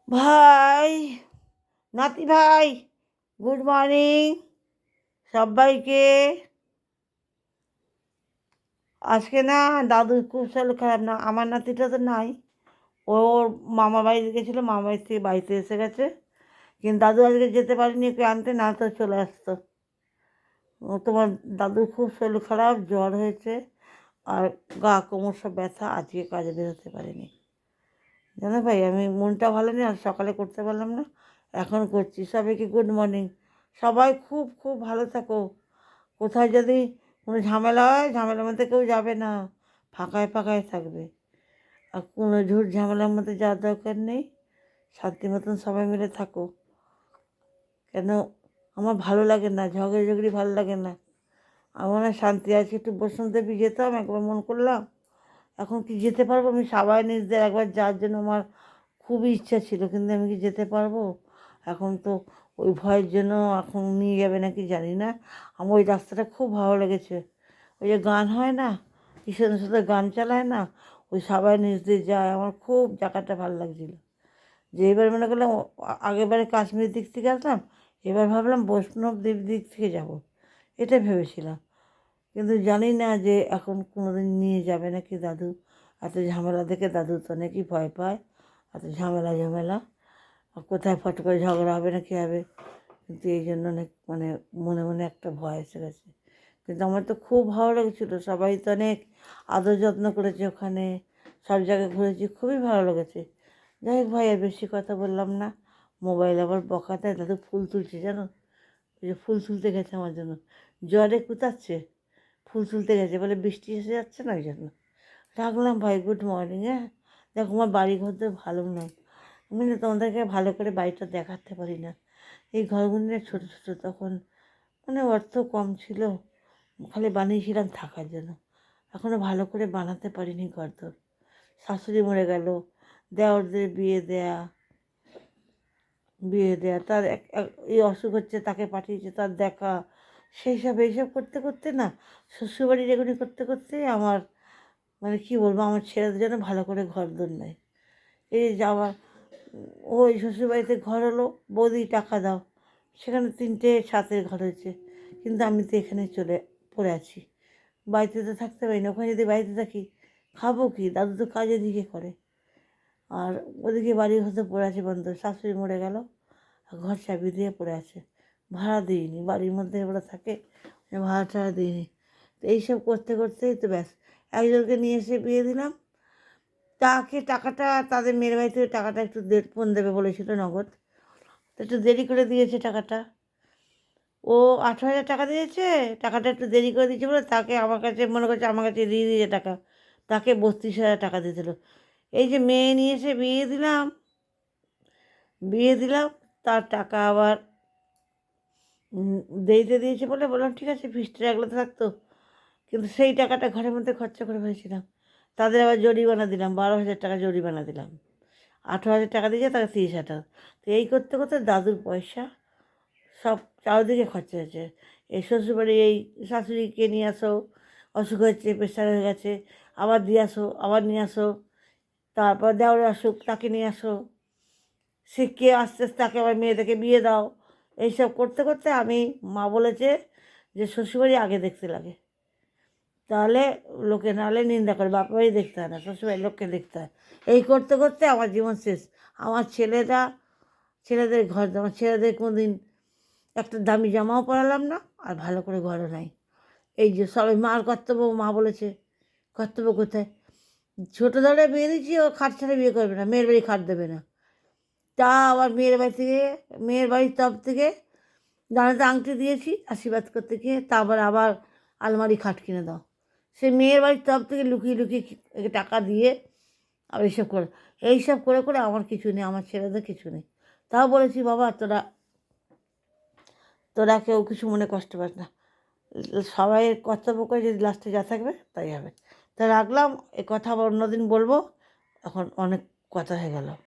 ভাই, নাতি ভাই, গুড মর্নিং সবাইকে। আজকে না দাদুর খুব শরীর খারাপ, না আমার নাতিটা তো নাই, ওর মামা বাড়িতে গেছিলো, মামা বাড়ি থেকে বাড়িতে এসে গেছে। কিন্তু দাদু আজকে যেতে পারিনি, ওকে আনতে, না তো চলে আসতো। তোমার দাদুর খুব শরীর খারাপ, জ্বর হয়েছে, আর গা কোমর সব ব্যথা, আজকে কাজে বেরোতে পারিনি। জানো ভাই, আমি মনটা ভালো নেই, আর সকালে করতে পারলাম না, এখন করছি। সবাইকে গুড মর্নিং। সবাই খুব খুব ভালো থাকো। কোথায় যদি কোনো ঝামেলা হয়, ঝামেলার মধ্যে কেউ যাবে না, ফাঁকায় ফাঁকায় থাকবে। আর কোনো ঝুট ঝামেলার মধ্যে যাওয়ার দরকার নেই, শান্তি মতন সবাই মিলে থাকো। কেন, আমার ভালো লাগে না, ঝগড়া ঝগড়ি ভালো লাগে না। আমার না শান্তি আছে। একটু বসন্ত দেবী যেতাম, একবার মন করলাম, এখন কি যেতে পারবো? আমি সবাই নিজেদের একবার যাওয়ার জন্য আমার খুবই ইচ্ছা ছিল, কিন্তু আমি কি যেতে পারবো? এখন তো ওই ভয়ের জন্য এখন নিয়ে যাবে নাকি জানি না। আমার ওই রাস্তাটা খুব ভালো লেগেছে। ওই যে গান হয় না, কিষণের সাথে গান চালায় না, ওই সবাই নিজেদের যায়, আমার খুব জায়গাটা ভালো লাগছিলো। যে এবার মনে করলাম, আগেরবারে কাশ্মীর দিক থেকে আসলাম, এবার ভাবলাম বৈষ্ণব দেবীর দিক থেকে যাব, এটা ভেবেছিলাম। কিন্তু জানি না যে এখন কোনোদিন নিয়ে যাবে নাকি দাদু। এত ঝামেলা দেখে দাদু তো নাকি ভয় পায়, এত ঝামেলা ঝামেলা, আর কোথায় ফট করে ঝগড়া হবে না কী হবে। কিন্তু এই জন্য অনেক মানে মনে মনে একটা ভয় এসে গেছে। কিন্তু আমার তো খুব ভালো লেগেছিলো, সবাই তো অনেক আদর যত্ন করেছে ওখানে, সব জায়গায় ঘুরেছি, খুবই ভালো লেগেছে। যাই হোক ভাই, আর বেশি কথা বললাম না, মোবাইল আবার বকা দেয়। দাদু ফুল তুলছে জানো, ওই যে ফুল তুলতে গেছে আমার জন্য, জ্বরে কুতাচ্ছে, ফুল তুলতে গেছে, বলে বৃষ্টি এসে যাচ্ছে না, ওই জন্য রাখলাম। ভাই গুড মর্নিং। হ্যাঁ, দেখো আমার বাড়ি ঘর তো ভালো নয়, আমি না তোমাদেরকে ভালো করে বাড়িটা দেখাতে পারি না। এই ঘরগুলো ছোটো ছোটো, তখন মানে অর্থ কম ছিল, খালি বানিয়েছিলাম থাকার জন্য, এখনও ভালো করে বানাতে পারিনি ঘরদোর। শাশুড়ি মরে গেল, দেওরদের বিয়ে দেয়া, তার এই অসুখ হচ্ছে, তাকে পাঠিয়েছে, তার দেখা, সেই সব এইসব করতে করতে না, শ্বশুরবাড়ির এগুলি করতে করতে আমার মানে কী বলবো, আমার ছেলেদের জন্য ভালো করে ঘরদোর নেই। এই যে আমার ওই শ্বশুরবাড়িতে ঘর হলো, বৌদি টাকা দাও, সেখানে 3টে ছাতের ঘর হয়েছে, কিন্তু আমি তো এখানে চলে পড়ে আছি, বাড়িতে তো থাকতে পারি না। ওখানে যদি বাড়িতে থাকি, খাবো কি? দাদু তো কাজে দিকে করে, আর ওদিকে বাড়ির হতে পড়ে আছে বন্ধ, শাশুড়ি মরে গেল, ঘর চাবি দিয়ে পড়ে আছে, ভাড়া দিইনি, বাড়ির মধ্যে ওরা থাকে, ভাড়া টাড়া দিইনি। তো এইসব করতে করতেই তো ব্যাস, একজনকে নিয়ে এসে বিয়ে দিলাম, তাকে টাকাটা, তাদের মেয়ের বাড়ি থেকে টাকাটা একটু ফোন দেবে বলেছিল নগদ, তো একটু দেরি করে দিয়েছে টাকাটা। ও 18,000 টাকা দিয়েছে, টাকাটা একটু দেরি করে দিয়েছে বলে তাকে আমার কাছে মনে করছে আমার কাছে দিয়ে দিয়েছে টাকা, তাকে 32,000 টাকা দিয়েছিল। এই যে মেয়ে নিয়ে এসে বিয়ে দিলাম, তার টাকা আবার দিতে দিয়েছে বলে বললাম ঠিক আছে, ফিসটা রাখলে তো থাকতো, কিন্তু সেই টাকাটা ঘরের মধ্যে খরচা করে ফেলেছিলাম। তাদের আবার জরিমানা দিলাম, 12,000 টাকা জরিমানা দিলাম। 18,000 টাকা দিয়েছে, তাকে 30,000 টাকা। তো এই করতে করতে দাদুর পয়সা সব চারিদিকে খরচা হয়েছে। এই শ্বশুরবাড়ি, এই শাশুড়িকে নিয়ে আসো, অসুখ হয়েছে, প্রেশার হয়ে গেছে, আবার দিয়ে আসো, আবার নিয়ে আসো, তারপর দেওয়ার অসুখ, তাকে নিয়ে আসো, সে কে আস্তে আস্তে তাকে আবার মেয়েদেরকে বিয়ে দাও। এইসব করতে করতে আমি, মা বলেছে যে শ্বশুরবাড়ি আগে দেখতে লাগে, তাহলে লোকে নাহলে নিন্দা করে, বাপা বাড়ি দেখতে হয় না, শ্বশুরবাড়ির লোককে দেখতে হয়। এই করতে করতে আমার জীবন শেষ। আমার ছেলেদের ঘর, আমার ছেলেদের কোনো দিন একটা দামি জামাও পরালাম না, আর ভালো করে ঘরও নাই। এই যে সবাই মার কর্তব্য, মা বলেছে, কর্তব্য কোথায়? ছোটো দলে বিয়ে দিচ্ছি, ও খাট ছাড়া বিয়ে করবে না, মেয়ের বাড়ি খাট দেবে না। তা আবার মেয়ের বাড়ির তরফ থেকে জানাতে আংটি দিয়েছি আশীর্বাদ করতে গিয়ে, তা আবার আলমারি খাট কিনে দাও। সে মেয়ের বাড়ির তরফ থেকে লুকিয়ে লুকিয়ে টাকা দিয়ে আর এইসব করে করে আমার কিছু নেই, আমার ছেলেদের কিছু নেই। তাও বলেছি, বাবা তোরা তোরা কেউ কিছু মনে কষ্ট পাস না, সবাই কর্তব্য করে যদি লাস্টে যা থাকবে তাই হবে। তা রাখলাম, এ কথা আবার অন্যদিন বলবো, এখন অনেক কথা হয়ে গেল।